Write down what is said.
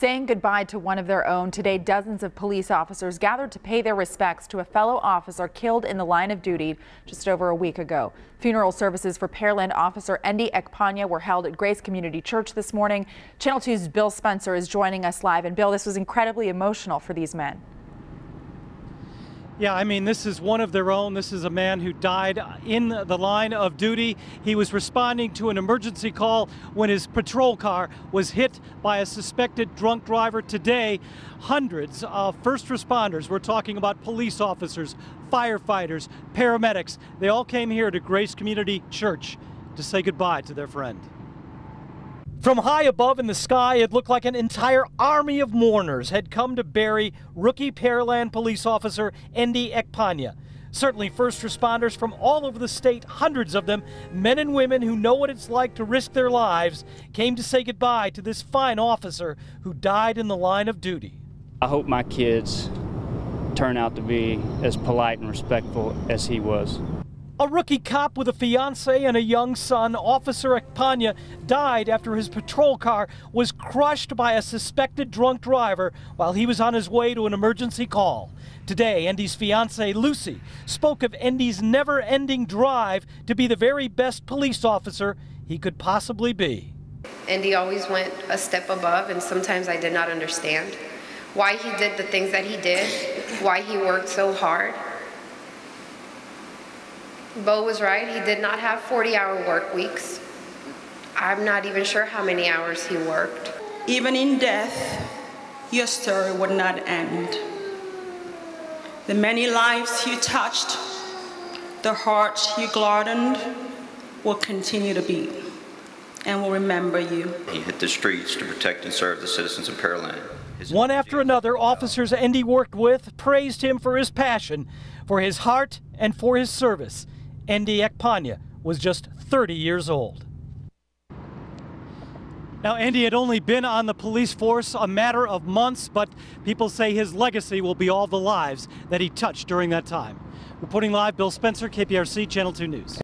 Saying goodbye to one of their own, today dozens of police officers gathered to pay their respects to a fellow officer killed in the line of duty just over a week ago. Funeral services for Pearland officer Andy Ekpanya were held at Grace Community Church this morning. Channel 2's Bill Spencer is joining us live. And Bill, this was incredibly emotional for these men. Yeah, I mean, this is one of their own. This is a man who died in the line of duty. He was responding to an emergency call when his patrol car was hit by a suspected drunk driver. Today, hundreds of first responders, we're talking about police officers, firefighters, paramedics, they all came here to Grace Community Church to say goodbye to their friend. From high above in the sky, it looked like an entire army of mourners had come to bury rookie Pearland police officer Andy Ekpanya. Certainly first responders from all over the state, hundreds of them, men and women who know what it's like to risk their lives, came to say goodbye to this fine officer who died in the line of duty. I hope my kids turn out to be as polite and respectful as he was. A rookie cop with a fiancée and a young son, Officer Ekpanya, died after his patrol car was crushed by a suspected drunk driver while he was on his way to an emergency call. Today, Andy's fiancée, Lucy, spoke of Andy's never-ending drive to be the very best police officer he could possibly be. Andy always went a step above, and sometimes I did not understand why he did the things that he did, why he worked so hard. Bo was right. He did not have 40-hour work weeks. I'm not even sure how many hours he worked. Even in death, your story would not end. The many lives you touched, the hearts you gladdened, will continue to beat and will remember you. He hit the streets to protect and serve the citizens of Pearland. One after another, officers Andy worked with praised him for his passion, for his heart, and for his service. Andy Ekpanya was just 30 years old. Now, Andy had only been on the police force a matter of months, but people say his legacy will be all the lives that he touched during that time. Reporting live, Bill Spencer, KPRC Channel 2 News.